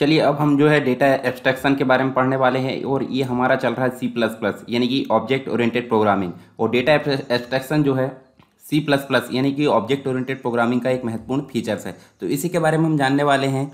चलिए अब हम जो है डेटा एब्स्ट्रैक्शन के बारे में पढ़ने वाले हैं और ये हमारा चल रहा है सी प्लस प्लस यानी कि ऑब्जेक्ट ओरिएंटेड प्रोग्रामिंग। और डेटा एब्स्ट्रैक्शन जो है सी प्लस प्लस यानी कि ऑब्जेक्ट ओरिएंटेड प्रोग्रामिंग का एक महत्वपूर्ण फीचर्स है। तो इसी के बारे में हम जानने वाले हैं।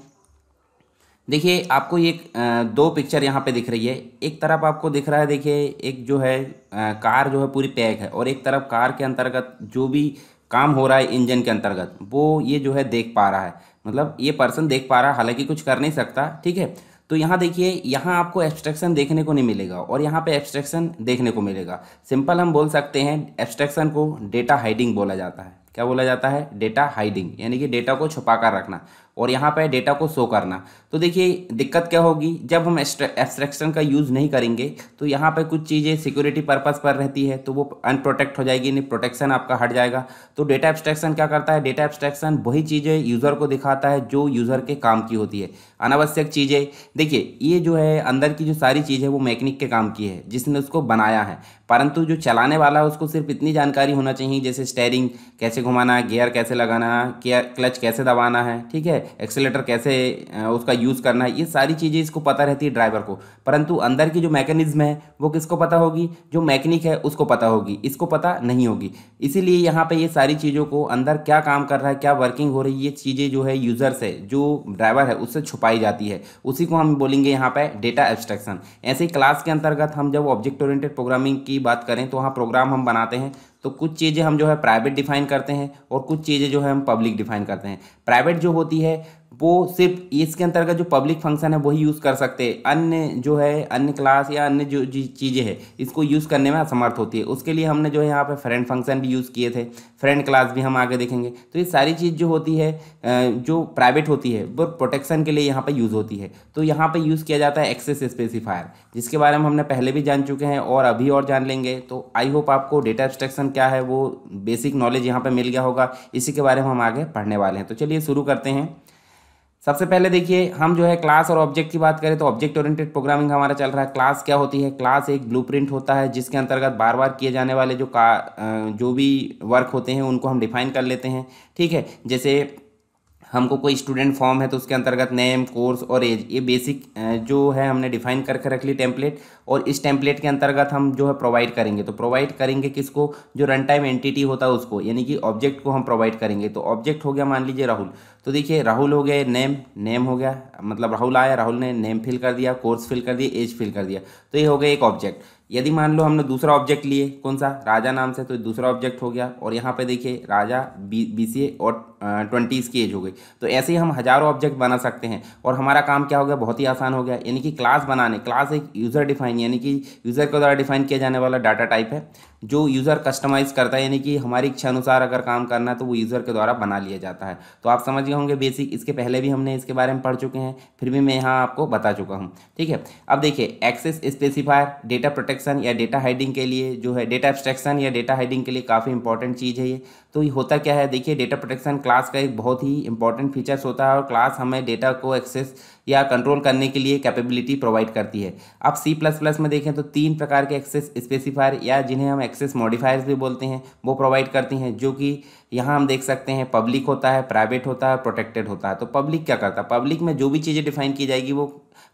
देखिए आपको ये दो पिक्चर यहाँ पे दिख रही है। एक तरफ आपको दिख रहा है, देखिए एक जो है कार जो है पूरी पैक है, और एक तरफ कार के अंतर्गत जो भी काम हो रहा है इंजन के अंतर्गत वो ये जो है देख पा रहा है। मतलब ये पर्सन देख पा रहा है, हालांकि कुछ कर नहीं सकता, ठीक है। तो यहाँ देखिए, यहाँ आपको एब्स्ट्रैक्शन देखने को नहीं मिलेगा और यहाँ पे एब्स्ट्रैक्शन देखने को मिलेगा। सिंपल हम बोल सकते हैं एब्स्ट्रैक्शन को डेटा हाइडिंग बोला जाता है। क्या बोला जाता है? डेटा हाइडिंग, यानी कि डेटा को छुपा कर रखना और यहाँ पे डेटा को शो करना। तो देखिए दिक्कत क्या होगी, जब हम एब्स्ट्रैक्शन का यूज़ नहीं करेंगे तो यहाँ पे कुछ चीज़ें सिक्योरिटी पर्पस पर रहती है तो वो अनप्रोटेक्ट हो जाएगी, नहीं प्रोटेक्शन आपका हट जाएगा। तो डेटा एब्स्ट्रैक्शन क्या करता है? डेटा एब्स्ट्रैक्शन वही चीज़ें यूज़र को दिखाता है जो यूज़र के काम की होती है। अनावश्यक चीज़ें, देखिए ये जो है अंदर की जो सारी चीज़ है वो मैकेनिक के काम की है जिसने उसको बनाया है, परंतु जो चलाने वाला है उसको सिर्फ इतनी जानकारी होना चाहिए, जैसे स्टेयरिंग कैसे घुमाना है, गियर कैसे लगाना है, क्लच कैसे दबाना है, ठीक है, एक्सीलेटर कैसे उसका यूज़ करना है। ये सारी चीज़ें इसको पता रहती है ड्राइवर को, परंतु अंदर की जो मैकेनिज्म है वो किसको पता होगी? जो मैकेनिक है उसको पता होगी, इसको पता नहीं होगी। इसीलिए यहाँ पे ये सारी चीज़ों को अंदर क्या काम कर रहा है, क्या वर्किंग हो रही है, ये चीज़ें जो है यूज़र से, जो ड्राइवर है उससे छुपाई जाती है। उसी को हम बोलेंगे यहाँ पे डेटा एब्स्ट्रैक्शन। ऐसे ही क्लास के अंतर्गत हम जब ऑब्जेक्ट ओरिएंटेड प्रोग्रामिंग की बात करें तो वहाँ प्रोग्राम हम बनाते हैं तो कुछ चीज़ें हम जो है प्राइवेट डिफाइन करते हैं और कुछ चीज़ें जो है हम पब्लिक डिफाइन करते हैं। प्राइवेट जो होती है वो सिर्फ इसके अंतर्गत जो पब्लिक फंक्शन है वही यूज़ कर सकते हैं, अन्य जो है अन्य क्लास या अन्य जो चीज़ें हैं इसको यूज़ करने में असमर्थ होती है। उसके लिए हमने जो है यहाँ पे फ्रेंड फंक्शन भी यूज़ किए थे, फ्रेंड क्लास भी हम आगे देखेंगे। तो ये सारी चीज़ जो होती है जो प्राइवेट होती है वो प्रोटेक्शन के लिए यहाँ पे यूज़ होती है। तो यहाँ पे यूज़ किया जाता है एक्सेस स्पेसिफायर, जिसके बारे में हमने पहले भी जान चुके हैं और अभी और जान लेंगे। तो आई होप आपको डेटा एब्स्ट्रैक्शन क्या है वो बेसिक नॉलेज यहाँ पे मिल गया होगा। इसी के बारे में हम आगे पढ़ने वाले हैं। तो चलिए शुरू करते हैं। सबसे पहले देखिए हम जो है क्लास और ऑब्जेक्ट की बात करें तो ऑब्जेक्ट ओरिएंटेड प्रोग्रामिंग हमारा चल रहा है। क्लास क्या होती है? क्लास एक ब्लूप्रिंट होता है जिसके अंतर्गत बार बार किए जाने वाले जो भी वर्क होते हैं उनको हम डिफाइन कर लेते हैं, ठीक है। जैसे हमको कोई स्टूडेंट फॉर्म है तो उसके अंतर्गत नेम, कोर्स और एज, ये बेसिक जो है हमने डिफाइन करके रख ली टेम्पलेट। और इस टेम्पलेट के अंतर्गत हम जो है प्रोवाइड करेंगे, तो प्रोवाइड करेंगे किसको? जो रन टाइम एंटिटी होता है उसको, यानी कि ऑब्जेक्ट को हम प्रोवाइड करेंगे। तो ऑब्जेक्ट हो गया मान लीजिए राहुल, तो देखिए राहुल हो गया, नेम हो गया, मतलब राहुल आया, राहुल ने नेम फिल कर दिया, कोर्स फिल कर दिया, एज फिल कर दिया, तो ये हो गया एक ऑब्जेक्ट। यदि मान लो हमने दूसरा ऑब्जेक्ट लिए, कौन सा? राजा नाम से, तो दूसरा ऑब्जेक्ट हो गया। और यहाँ पे देखिए राजा BCA और 20 इसकी एज हो गई। तो ऐसे ही हम हजारों ऑब्जेक्ट बना सकते हैं और हमारा काम क्या हो गया? बहुत ही आसान हो गया। यानी कि क्लास बनाने, क्लास एक यूज़र डिफाइन यानी कि यूज़र के द्वारा डिफाइन किया जाने वाला डाटा टाइप है जो यूज़र कस्टमाइज़ करता है, यानी कि हमारी इच्छा अनुसार अगर काम करना है तो वो यूज़र के द्वारा बना लिया जाता है। तो आप समझ गए होंगे बेसिक, इसके पहले भी हमने इसके बारे में पढ़ चुके हैं, फिर भी मैं यहाँ आपको बता चुका हूँ, ठीक है। अब देखिए एक्सेस स्पेसिफायर डेटा प्रोटेक्शन या डेटा हाइडिंग के लिए जो है, डेटा एब्स्ट्रैक्शन या डेटा हाइडिंग के लिए काफ़ी इंपॉर्टेंट चीज़ है ये। तो ये होता क्या है? देखिए डेटा प्रोटेक्शन क्लास का एक बहुत ही इंपॉर्टेंट फीचर्स होता है और क्लास हमें डेटा को एक्सेस या कंट्रोल करने के लिए कैपेबिलिटी प्रोवाइड करती है। अब सी प्लस प्लस में देखें तो 3 प्रकार के एक्सेस स्पेसिफायर या जिन्हें हम एक्सेस मॉडिफायर्स भी बोलते हैं वो प्रोवाइड करती हैं, जो कि यहाँ हम देख सकते हैं पब्लिक होता है, प्राइवेट होता है, प्रोटेक्टेड होता है। तो पब्लिक क्या करता है? पब्लिक में जो भी चीज़ें डिफाइन की जाएगी वो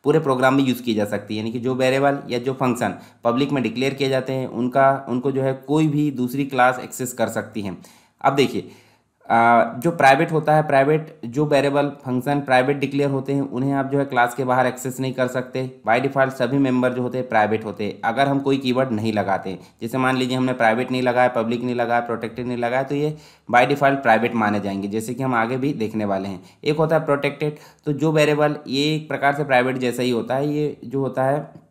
पूरे प्रोग्राम में यूज़ की जा सकती है, यानी कि जो वेरिएबल या जो फंक्शन पब्लिक में डिक्लेयर किए जाते हैं उनको जो है कोई भी दूसरी क्लास एक्सेस कर सकती है। अब देखिए जो प्राइवेट होता है, प्राइवेट जो वेरिएबल फंक्शन प्राइवेट डिक्लेयर होते हैं उन्हें आप जो है क्लास के बाहर एक्सेस नहीं कर सकते। बाय डिफ़ॉल्ट सभी मेंबर जो होते हैं प्राइवेट होते हैं अगर हम कोई कीवर्ड नहीं लगाते हैं। जैसे मान लीजिए हमने प्राइवेट नहीं लगाया, पब्लिक नहीं लगाया, प्रोटेक्टेड नहीं लगाया, तो ये बाय डिफ़ॉल्ट प्राइवेट माने जाएंगे, जैसे कि हम आगे भी देखने वाले हैं। एक होता है प्रोटेक्टेड, तो जो वेरिएबल ये एक प्रकार से प्राइवेट जैसा ही होता है, ये जो होता है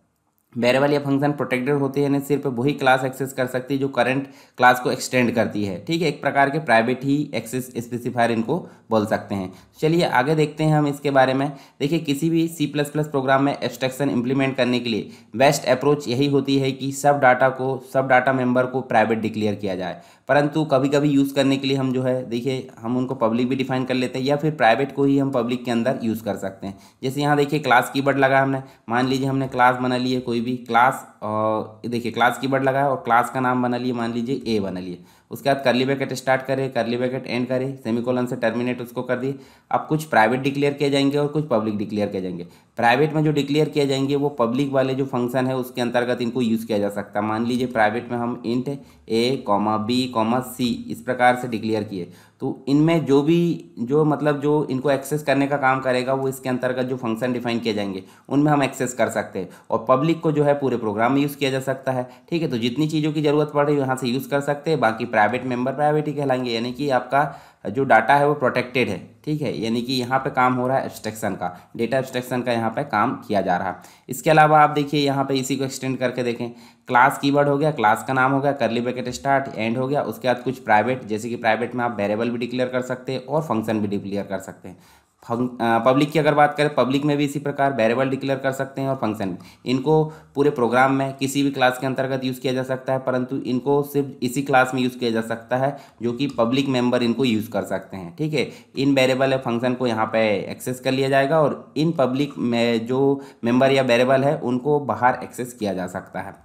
वेरिएबल या फंक्शन प्रोटेक्टेड होते हैं, सिर्फ वही क्लास एक्सेस कर सकती है जो करंट क्लास को एक्सटेंड करती है, ठीक है। एक प्रकार के प्राइवेट ही एक्सेस स्पेसिफायर इनको बोल सकते हैं। चलिए आगे देखते हैं हम इसके बारे में। देखिए किसी भी सी प्लस प्लस प्रोग्राम में एब्स्ट्रैक्शन इंप्लीमेंट करने के लिए बेस्ट अप्रोच यही होती है कि सब डाटा मेंबर को प्राइवेट डिक्लेयर किया जाए, परंतु कभी कभी यूज़ करने के लिए हम जो है देखिए हम उनको पब्लिक भी डिफाइन कर लेते हैं या फिर प्राइवेट को ही हम पब्लिक के अंदर यूज़ कर सकते हैं। जैसे यहाँ देखिए क्लास कीवर्ड लगा हमने, मान लीजिए हमने क्लास बना लिए कोई भी क्लास, और देखिए क्लास कीवर्ड लगाया और क्लास का नाम बना लिए, मान लीजिए ए बना लिए। उसके बाद करली ब्रैकेट स्टार्ट करें, करली ब्रैकेट एंड करें, सेमीकोलन से टर्मिनेट उसको कर दिए। अब कुछ प्राइवेट डिक्लेयर किए जाएंगे और कुछ पब्लिक डिक्लेयर किए जाएंगे। प्राइवेट में जो डिक्लेयर किए जाएंगे वो पब्लिक वाले जो फंक्शन है उसके अंतर्गत इनको यूज़ किया जा सकता है। मान लीजिए प्राइवेट में हम इंट ए कॉमा बी कॉमा सी इस प्रकार से डिक्लेयर किए, तो इनमें जो भी जो मतलब जो इनको एक्सेस करने का काम करेगा वो इसके अंतर्गत जो फंक्शन डिफाइन किए जाएंगे उनमें हम एक्सेस कर सकते हैं। और पब्लिक को जो है पूरे प्रोग्राम में यूज़ किया जा सकता है। ठीक है, तो जितनी चीज़ों की ज़रूरत पड़ रही है यहाँ से यूज़ कर सकते हैं। बाकी प्राइवेट मेंबर प्राइवेट ही कहलाएंगे, यानी कि आपका जो डाटा है वो प्रोटेक्टेड है। ठीक है, यानी कि यहाँ पे काम हो रहा है एब्स्ट्रैक्शन का, डेटा एब्स्ट्रैक्शन का यहाँ पे काम किया जा रहा है। इसके अलावा आप देखिए यहाँ पे इसी को एक्सटेंड करके देखें, क्लास कीवर्ड हो गया, क्लास का नाम हो गया, करली ब्रैकेट स्टार्ट एंड हो गया। उसके बाद कुछ प्राइवेट, जैसे कि प्राइवेट में आप वेरिएबल भी डिक्लेयर कर सकते हैं और फंक्शन भी डिक्लेयर कर सकते हैं। पब्लिक की अगर बात करें, पब्लिक में भी इसी प्रकार वेरिएबल डिक्लेयर कर सकते हैं और फंक्शन भी। इनको पूरे प्रोग्राम में किसी भी क्लास के अंतर्गत यूज़ किया जा सकता है, परंतु इनको सिर्फ इसी क्लास में यूज़ किया जा सकता है जो कि पब्लिक मेंबर इनको यूज़ कर सकते हैं। ठीक है, इन वेरिएबल या फंक्शन को यहाँ पे एक्सेस कर लिया जाएगा और इन पब्लिक में जो मेंबर या वेरिएबल है उनको बाहर एक्सेस किया जा सकता है।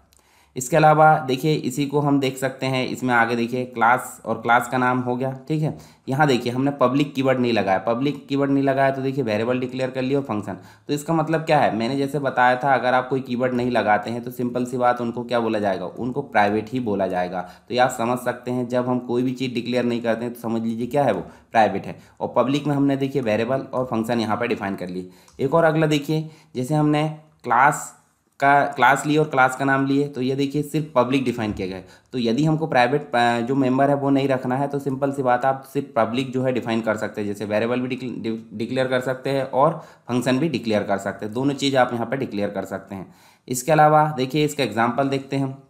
इसके अलावा देखिए इसी को हम देख सकते हैं, इसमें आगे देखिए क्लास और क्लास का नाम हो गया। ठीक है, यहाँ देखिए हमने पब्लिक कीवर्ड नहीं लगाया, पब्लिक कीवर्ड नहीं लगाया तो देखिए वेरिएबल डिक्लेयर कर लिया और फंक्शन। तो इसका मतलब क्या है, मैंने जैसे बताया था अगर आप कोई कीवर्ड नहीं लगाते हैं तो सिंपल सी बात उनको क्या बोला जाएगा, उनको प्राइवेट ही बोला जाएगा। तो ये आप समझ सकते हैं जब हम कोई भी चीज़ डिक्लेयर नहीं करते हैं तो समझ लीजिए क्या है वो प्राइवेट है। और पब्लिक में हमने देखिए वेरिएबल और फंक्शन यहाँ पर डिफाइन कर लिए। एक और अगला देखिए, जैसे हमने क्लास लिए और क्लास का नाम लिए, तो ये देखिए सिर्फ पब्लिक डिफाइन किया गया है। तो यदि हमको प्राइवेट जो मेंबर है वो नहीं रखना है तो सिंपल सी बात आप सिर्फ पब्लिक जो है डिफाइन कर सकते हैं, जैसे वेरिएबल भी डिक्लेयर कर सकते हैं और फंक्शन भी डिक्लेयर कर सकते हैं। दोनों चीज़ आप यहाँ पर डिक्लेयर कर सकते हैं। इसके अलावा देखिए इसका एग्जाम्पल देखते हैं हम।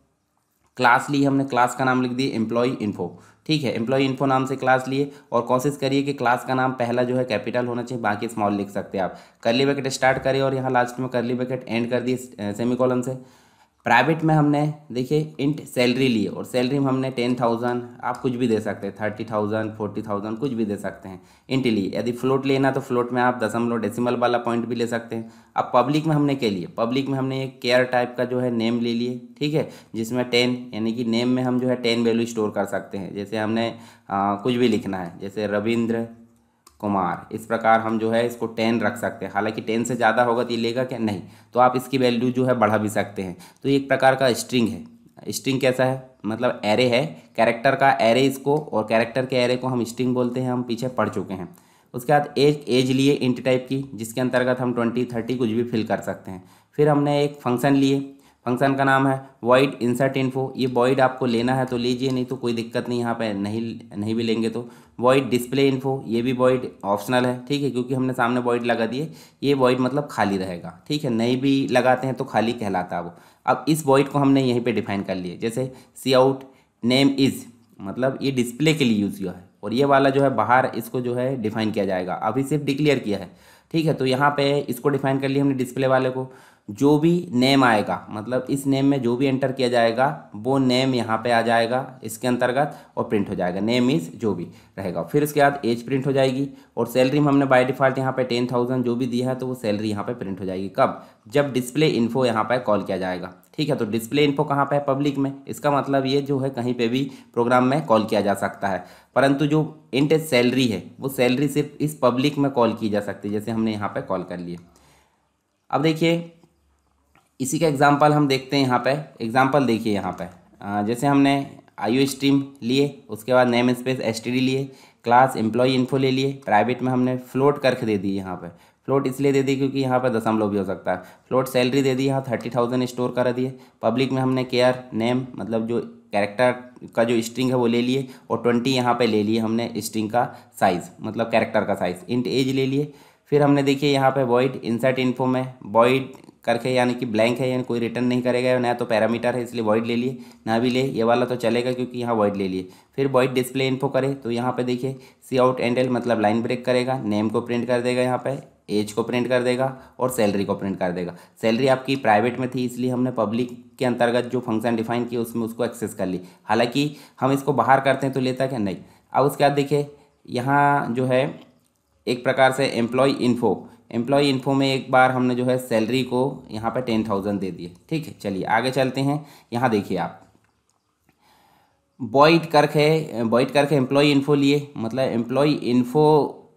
क्लास ली हमने, क्लास का नाम लिख दिए एम्प्लॉय इन्फो। ठीक है, एम्प्लॉय इन्फो नाम से क्लास लिए और कोशिश करिए कि क्लास का नाम पहला जो है कैपिटल होना चाहिए, बाकी स्मॉल लिख सकते हैं आप। करली ब्रैकेट स्टार्ट करिए और यहाँ लास्ट में करली ब्रैकेट एंड कर दिए सेमीकोलन से। प्राइवेट में हमने देखिए इंट सैलरी लिए और सैलरी में हमने 10,000, आप कुछ भी दे सकते हैं, 30,000 40,000 कुछ भी दे सकते हैं इंट लिए। यदि फ्लोट लेना तो फ्लोट में आप दशमलव डेसिमल वाला पॉइंट भी ले सकते हैं। अब पब्लिक में हमने क्या लिए, पब्लिक में हमने एक केयर टाइप का जो है नेम ले लिए। ठीक है, जिसमें 10 यानी कि नेम में हम जो है 10 वैल्यू स्टोर कर सकते हैं। जैसे हमने कुछ भी लिखना है, जैसे रविंद्र कुमार, इस प्रकार हम जो है इसको 10 रख सकते हैं। हालांकि 10 से ज़्यादा होगा तो ये लेगा क्या, नहीं, तो आप इसकी वैल्यू जो है बढ़ा भी सकते हैं। तो ये एक प्रकार का स्ट्रिंग है। स्ट्रिंग कैसा है, मतलब एरे है, कैरेक्टर का एरे इसको, और कैरेक्टर के एरे को हम स्ट्रिंग बोलते हैं, हम पीछे पढ़ चुके हैं। उसके बाद एक एज लिए इंट टाइप की, जिसके अंतर्गत हम 20 30 कुछ भी फिल कर सकते हैं। फिर हमने एक फंक्शन लिए, फंक्शन का नाम है वॉइड इंसर्ट इन्फो। ये वॉइड आपको लेना है तो लीजिए, नहीं तो कोई दिक्कत नहीं, यहाँ पे नहीं भी लेंगे तो। वॉइड डिस्प्ले इन्फो, ये भी वॉइड ऑप्शनल है। ठीक है, क्योंकि हमने सामने वॉइड लगा दिए, ये वॉइड मतलब खाली रहेगा। ठीक है, नहीं भी लगाते हैं तो खाली कहलाता है वो। अब इस वॉइड को हमने यहीं पे डिफाइन कर लिए, जैसे सी आउट नेम इज़, मतलब ये डिस्प्ले के लिए यूज़ हुआ है, और ये वाला जो है बाहर इसको जो है डिफाइन किया जाएगा, अभी सिर्फ डिक्लेयर किया है। ठीक है, तो यहाँ पे इसको डिफाइन कर लिया हमने डिस्प्ले वाले को। जो भी नेम आएगा, मतलब इस नेम में जो भी एंटर किया जाएगा वो नेम यहाँ पे आ जाएगा इसके अंतर्गत और प्रिंट हो जाएगा, नेम इज़ जो भी रहेगा। फिर इसके बाद एज प्रिंट हो जाएगी, और सैलरी में हमने बाय डिफ़ॉल्ट यहाँ पे 10,000 जो भी दिया है तो वो सैलरी यहाँ पे प्रिंट हो जाएगी। कब, जब डिस्प्ले इन्फो यहाँ पे कॉल किया जाएगा। ठीक है, तो डिस्प्ले इन्फो कहाँ पे है, पब्लिक में। इसका मतलब ये जो है कहीं पे भी प्रोग्राम में कॉल किया जा सकता है, परंतु जो इंट सैलरी है वो सैलरी सिर्फ इस पब्लिक में कॉल की जा सकती है, जैसे हमने यहाँ पे कॉल कर लिए। अब देखिए इसी का एग्जाम्पल हम देखते हैं यहाँ पे। एग्जाम्पल देखिए यहाँ पे, जैसे हमने आईओ स्ट्रीम लिए, उसके बाद नेम स्पेस एसटीडी लिए, क्लास एम्प्लॉय इन्फो ले लिए। प्राइवेट में हमने फ्लोट करके दे दी, यहाँ पे फ्लोट इसलिए दे दी क्योंकि यहाँ पे दशमलव भी हो सकता है। फ्लोट सैलरी दे दी, यहाँ 30,000 स्टोर कर दिए। पब्लिक में हमने केयर नेम, मतलब जो कैरेक्टर का जो स्ट्रिंग है वो ले लिए, और 20 यहाँ पे ले लिए हमने स्ट्रिंग का साइज़, मतलब कैरेक्टर का साइज़। इंट एज ले लिए। फिर हमने देखिए यहाँ पे वॉइड इंसर्ट इन्फो में वॉइड करके, यानी कि ब्लैंक है, यानी कोई रिटर्न नहीं करेगा, ना तो पैरामीटर है इसलिए वॉइड ले लिए, ना भी ले ये वाला तो चलेगा क्योंकि यहाँ वॉइड ले लिए। फिर वॉइड डिस्प्ले इन्फो करे तो यहाँ पे देखिए सी आउट एंड एल, मतलब लाइन ब्रेक करेगा, नेम को प्रिंट कर देगा, यहाँ पे एज को प्रिंट कर देगा और सैलरी को प्रिंट कर देगा। सैलरी आपकी प्राइवेट में थी इसलिए हमने पब्लिक के अंतर्गत जो फंक्शन डिफाइन किया उसमें उसको एक्सेस कर ली। हालांकि हम इसको बाहर करते हैं तो लेता क्या, नहीं। अब उसके बाद देखिए यहाँ जो है एक प्रकार से एम्प्लॉय इन्फो में एक बार हमने जो है सैलरी को यहाँ पे 10,000 दे दिए। ठीक है, चलिए आगे चलते हैं। यहाँ देखिए आप बॉइड करके एम्प्लॉय इन्फो लिए, मतलब एम्प्लॉय इन्फो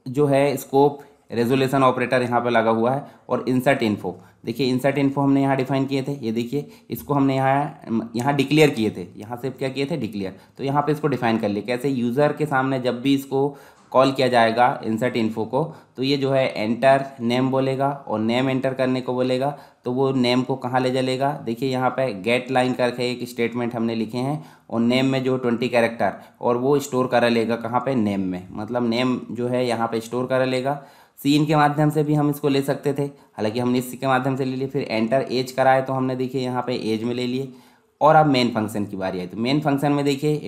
जो है स्कोप रेजोल्यूशन ऑपरेटर यहाँ पे लगा हुआ है। और इंसर्ट इन्फो, देखिए इंसर्ट इन्फो हमने यहाँ डिफाइन किए थे, ये देखिए इसको हमने यहाँ डिक्लेयर किए थे, यहाँ से क्या किए थे डिक्लेयर, तो यहाँ पे इसको डिफाइन कर लिए कैसे, यूज़र के सामने जब भी इसको कॉल किया जाएगा इंसर्ट इन्फो को, तो ये जो है एंटर नेम बोलेगा और नेम एंटर करने को बोलेगा, तो वो नेम को कहाँ ले चलेगा, देखिए यहाँ पे गेट लाइन करके एक स्टेटमेंट हमने लिखे हैं, और नेम में जो 20 कैरेक्टर और वो स्टोर कर लेगा कहाँ पे, नेम में, मतलब नेम जो है यहाँ पे स्टोर कर लेगा। सीन के माध्यम से भी हम इसको ले सकते थे, हालांकि हमने इसी के माध्यम से ले लिए। फिर एंटर एज कराए तो हमने देखिए यहाँ पे एज में ले लिए। और अब मेन फंक्शन की बारी आई, तो मेन फंक्शन में देखिए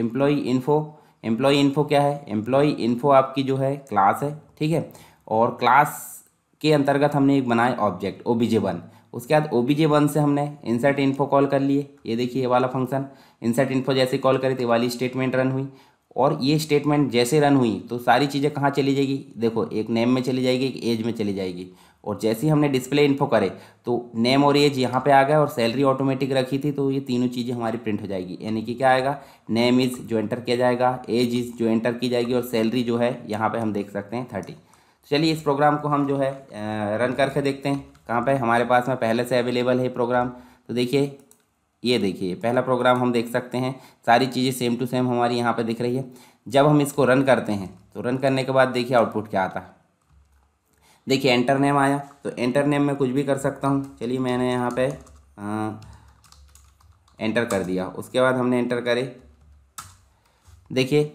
एम्प्लॉय इन्फो क्या है, एम्प्लॉय इन्फो आपकी जो है क्लास है, ठीक है। और क्लास के अंतर्गत हमने एक बनाया ऑब्जेक्ट obj1, उसके बाद obj1 से हमने इंसर्ट इन्फो कॉल कर लिए, ये देखिए ये वाला फंक्शन इंसर्ट इन्फो जैसे कॉल करी तो ये वाली स्टेटमेंट रन हुई। और ये स्टेटमेंट जैसे रन हुई तो सारी चीज़ें कहाँ चली जाएगी, देखो एक नेम में चली जाएगी, एक एज में चली जाएगी। और जैसे ही हमने डिस्प्ले इन्फो करे तो नेम और एज यहाँ पे आ गया, और सैलरी ऑटोमेटिक रखी थी तो ये तीनों चीज़ें हमारी प्रिंट हो जाएगी। यानी कि क्या आएगा, नेम इज़ जो एंटर किया जाएगा, एज इज़ जो एंटर की जाएगी, और सैलरी जो है यहाँ पे हम देख सकते हैं 30। चलिए इस प्रोग्राम को हम जो है रन करके देखते हैं, कहाँ पे हमारे पास में पहले से अवेलेबल है प्रोग्राम। तो देखिए ये देखिए पहला प्रोग्राम हम देख सकते हैं, सारी चीज़ें सेम टू सेम हमारी यहाँ पे दिख रही है। जब हम इसको रन करते हैं तो रन करने के बाद देखिए आउटपुट क्या आता है, देखिए एंटर नेम आया, तो एंटर नेम में कुछ भी कर सकता हूँ। चलिए मैंने यहाँ पे एंटर कर दिया, उसके बाद हमने एंटर करे, देखिए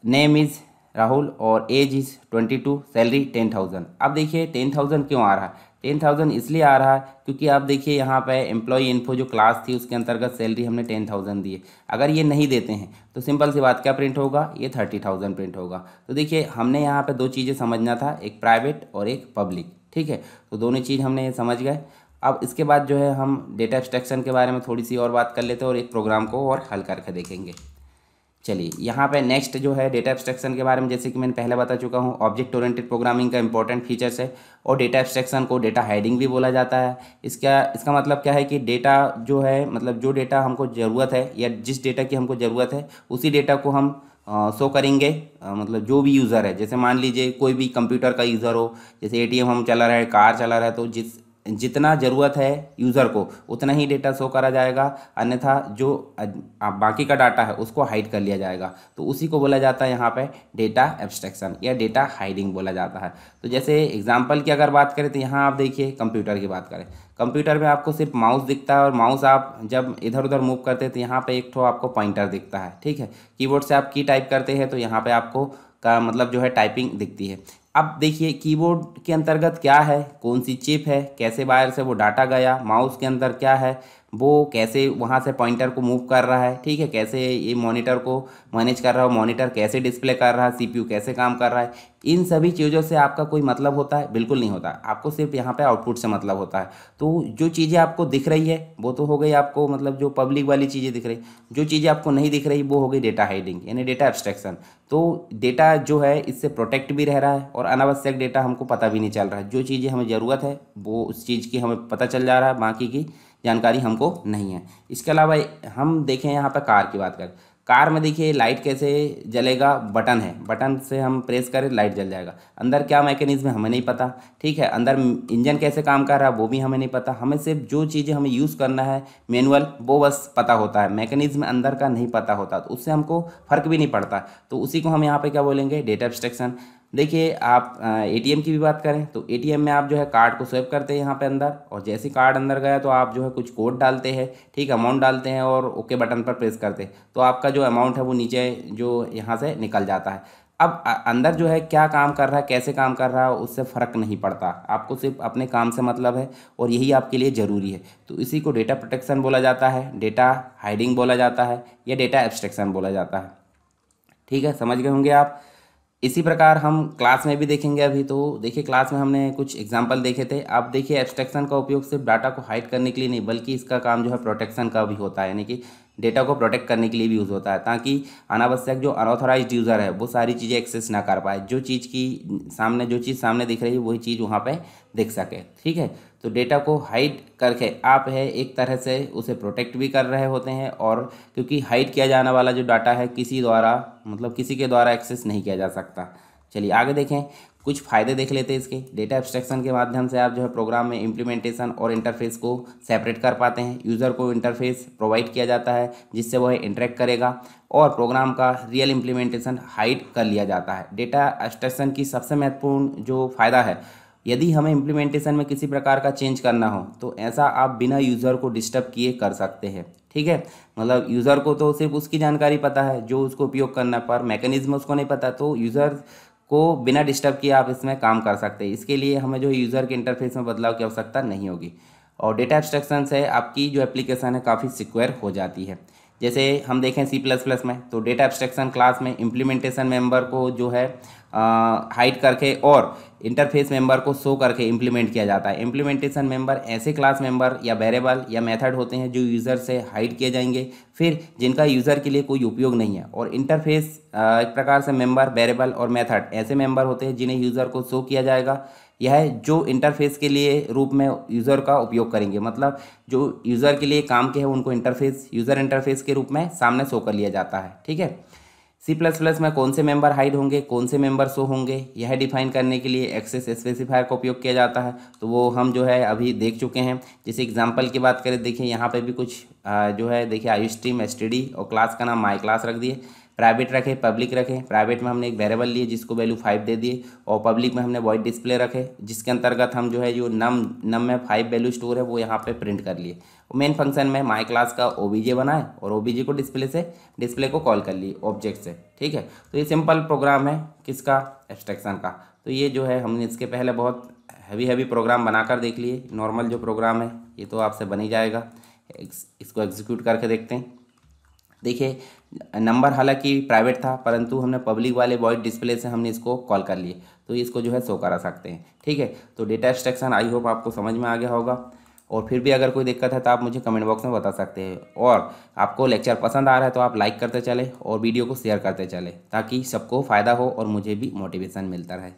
नेम इज़ राहुल और एज इज़ 22, सैलरी 10,000। अब देखिए 10,000 क्यों आ रहा है, 10,000 इसलिए आ रहा है क्योंकि आप देखिए यहाँ पे एम्प्लॉय इन्फो जो क्लास थी उसके अंतर्गत सैलरी हमने 10,000 दी है। अगर ये नहीं देते हैं तो सिंपल सी बात क्या प्रिंट होगा, ये 30,000 प्रिंट होगा। तो देखिए हमने यहाँ पे दो चीज़ें समझना था, एक प्राइवेट और एक पब्लिक, ठीक है। तो दोनों चीज़ हमने समझ गए। अब इसके बाद जो है हम डेटा एब्स्ट्रैक्शन के बारे में थोड़ी सी और बात कर लेते हैं और एक प्रोग्राम को और हल करके देखेंगे। चलिए यहाँ पे नेक्स्ट जो है डेटा एब्स्ट्रैक्शन के बारे में, जैसे कि मैंने पहले बता चुका हूँ, ऑब्जेक्ट ओरिएंटेड प्रोग्रामिंग का इंपॉर्टेंट फीचर्स है। और डेटा एब्स्ट्रैक्शन को डेटा हाइडिंग भी बोला जाता है। इसका मतलब क्या है कि डेटा जो है, मतलब जो डेटा हमको ज़रूरत है या जिस डेटा की हमको ज़रूरत है उसी डेटा को हम शो करेंगे। मतलब जो भी यूज़र है, जैसे मान लीजिए कोई भी कंप्यूटर का यूज़र हो, जैसे एटीएम हम चला रहे हैं, कार चला रहा है, तो जितना ज़रूरत है यूज़र को उतना ही डेटा शो करा जाएगा, अन्यथा जो बाकी का डाटा है उसको हाइड कर लिया जाएगा। तो उसी को बोला जाता है यहाँ पे डेटा एब्स्ट्रैक्शन या डेटा हाइडिंग बोला जाता है। तो जैसे एग्जांपल की अगर बात करें तो यहाँ आप देखिए कंप्यूटर की बात करें, कंप्यूटर में आपको सिर्फ माउस दिखता है, और माउस आप जब इधर उधर मूव करते हैं तो यहाँ पे एक ठो आपको पॉइंटर दिखता है, ठीक है। कीबोर्ड से आप की टाइप करते हैं तो यहाँ पे आपको का मतलब जो है टाइपिंग दिखती है। अब देखिए कीबोर्ड के अंतर्गत क्या है, कौन सी चिप है, कैसे वायर से वो डाटा गया, माउस के अंदर क्या है, वो कैसे वहाँ से पॉइंटर को मूव कर रहा है, ठीक है, कैसे ये मॉनिटर को मैनेज कर रहा है, मॉनिटर कैसे डिस्प्ले कर रहा है, सीपीयू कैसे काम कर रहा है, इन सभी चीज़ों से आपका कोई मतलब होता है, बिल्कुल नहीं होता। आपको सिर्फ यहाँ पे आउटपुट से मतलब होता है। तो जो चीज़ें आपको दिख रही है वो तो हो गई आपको, मतलब जो पब्लिक वाली चीज़ें दिख रही, जो चीज़ें आपको नहीं दिख रही वो हो गई डेटा हाइडिंग यानी डेटा एब्स्ट्रैक्शन। तो डेटा जो है इससे प्रोटेक्ट भी रह रहा है और अनावश्यक डेटा हमको पता भी नहीं चल रहा है। जो चीज़ें हमें ज़रूरत है वो उस चीज़ की हमें पता चल जा रहा है, बाकी की जानकारी हमको नहीं है। इसके अलावा हम देखें यहाँ पर कार की बात करें, कार में देखिए लाइट कैसे जलेगा, बटन है, बटन से हम प्रेस करें लाइट जल जाएगा। अंदर क्या मैकेनिज्म है हमें नहीं पता, ठीक है। अंदर इंजन कैसे काम कर रहा है वो भी हमें नहीं पता। हमें सिर्फ जो चीज़ें हमें यूज़ करना है मैनुअल वो बस पता होता है, मैकेनिज्म अंदर का नहीं पता होता, तो उससे हमको फ़र्क भी नहीं पड़ता। तो उसी को हम यहाँ पे क्या बोलेंगे, डेटा एब्स्ट्रैक्शन। देखिए आप एटीएम की भी बात करें तो एटीएम में आप जो है कार्ड को स्वैप करते हैं यहाँ पे अंदर, और जैसे ही कार्ड अंदर गया तो आप जो है कुछ कोड डालते हैं, ठीक, अमाउंट डालते हैं और ओके बटन पर प्रेस करते हैं, तो आपका जो अमाउंट है वो नीचे जो यहाँ से निकल जाता है। अब अंदर जो है क्या काम कर रहा है, कैसे काम कर रहा है, उससे फ़र्क नहीं पड़ता, आपको सिर्फ अपने काम से मतलब है और यही आपके लिए ज़रूरी है। तो इसी को डेटा प्रोटेक्शन बोला जाता है, डेटा हाइडिंग बोला जाता है या डेटा एब्स्ट्रैक्शन बोला जाता है, ठीक है, समझ गए होंगे आप। इसी प्रकार हम क्लास में भी देखेंगे अभी। तो देखिए क्लास में हमने कुछ एग्जांपल देखे थे। अब देखिए एब्स्ट्रैक्शन का उपयोग सिर्फ डाटा को हाइड करने के लिए नहीं बल्कि इसका काम जो है प्रोटेक्शन का भी होता है, यानी कि डेटा को प्रोटेक्ट करने के लिए भी यूज़ होता है, ताकि अनावश्यक जो अनऑथराइज्ड यूज़र है वो सारी चीज़ें एक्सेस ना कर पाए, जो चीज़ सामने दिख रही है वही चीज़ वहाँ पे दिख सके। ठीक है, तो डेटा को हाइड करके आप है एक तरह से उसे प्रोटेक्ट भी कर रहे होते हैं, और क्योंकि हाइड किया जाने वाला जो डाटा है किसी के द्वारा एक्सेस नहीं किया जा सकता। चलिए आगे देखें, कुछ फ़ायदे देख लेते हैं इसके। डेटा एब्स्ट्रैक्शन के माध्यम से आप जो है प्रोग्राम में इम्प्लीमेंटेशन और इंटरफेस को सेपरेट कर पाते हैं। यूज़र को इंटरफेस प्रोवाइड किया जाता है जिससे वह इंटरेक्ट करेगा, और प्रोग्राम का रियल इम्प्लीमेंटेशन हाइड कर लिया जाता है। डेटा एब्स्ट्रैक्शन की सबसे महत्वपूर्ण जो फ़ायदा है, यदि हमें इम्प्लीमेंटेशन में किसी प्रकार का चेंज करना हो तो ऐसा आप बिना यूज़र को डिस्टर्ब किए कर सकते हैं। ठीक है, मतलब यूज़र को तो सिर्फ उसकी जानकारी पता है जो उसको उपयोग करना, पर मैकेनिज्म उसको नहीं पता, तो यूज़र को बिना डिस्टर्ब किए आप इसमें काम कर सकते हैं। इसके लिए हमें जो यूज़र के इंटरफेस में बदलाव की आवश्यकता नहीं होगी, और डेटा एब्स्ट्रैक्शन से आपकी जो एप्लीकेशन है काफ़ी सिक्योर हो जाती है। जैसे हम देखें C++ में, तो डेटा एब्स्ट्रैक्शन क्लास में इम्प्लीमेंटेशन मेंबर को जो है हाइड करके और इंटरफेस मेंबर को शो करके इम्प्लीमेंट किया जाता है। इम्प्लीमेंटेशन मेंबर ऐसे क्लास मेंबर या वेरिएबल या मेथड होते हैं जो यूज़र से हाइड किए जाएंगे, फिर जिनका यूज़र के लिए कोई उपयोग नहीं है। और इंटरफेस एक प्रकार से मेंबर, वेरिएबल और मेथड ऐसे मेंबर होते हैं जिन्हें यूज़र को शो किया जाएगा, यह जो इंटरफेस के लिए रूप में यूज़र का उपयोग करेंगे, मतलब जो यूज़र के लिए काम के हैं उनको यूज़र इंटरफेस के रूप में सामने शो कर लिया जाता है। ठीक है, C++ में कौन से मेंबर हाइड होंगे, कौन से मेंबर शो होंगे, यह डिफाइन करने के लिए एक्सेस स्पेसिफायर का उपयोग किया जाता है। तो वो हम जो है अभी देख चुके हैं। जैसे एग्जांपल की बात करें, देखिए यहाँ पे भी कुछ जो है देखिए IOStream std और क्लास का नाम माई क्लास रख दिए, प्राइवेट रखे, पब्लिक रखे। प्राइवेट में हमने एक वेरिएबल लिए जिसको वैल्यू 5 दे दिए, और पब्लिक में हमने वॉइड डिस्प्ले रखे जिसके अंतर्गत हम जो है जो नम में 5 वैल्यू स्टोर है वो यहाँ पे प्रिंट कर लिए। मेन फंक्शन में माई क्लास का OBJ बनाए और OBJ को डिस्प्ले को कॉल कर लिए ऑब्जेक्ट से। ठीक है, तो ये सिंपल प्रोग्राम है किसका, एब्स्ट्रैक्शन का। तो ये जो है हमने इसके पहले बहुत हैवी प्रोग्राम बनाकर देख लिए। नॉर्मल जो प्रोग्राम है ये तो आपसे बन ही जाएगा। इसको एग्जीक्यूट करके देखते हैं। देखिए नंबर हालांकि प्राइवेट था, परंतु हमने पब्लिक वाले वॉइड डिस्प्ले से हमने इसको कॉल कर लिए, तो इसको जो है शो करा सकते हैं। ठीक है, तो डेटा एब्स्ट्रैक्शन आई होप आपको समझ में आ गया होगा, और फिर भी अगर कोई दिक्कत है तो आप मुझे कमेंट बॉक्स में बता सकते हैं। और आपको लेक्चर पसंद आ रहा है तो आप लाइक करते चले और वीडियो को शेयर करते चले, ताकि सबको फ़ायदा हो और मुझे भी मोटिवेशन मिलता रहे।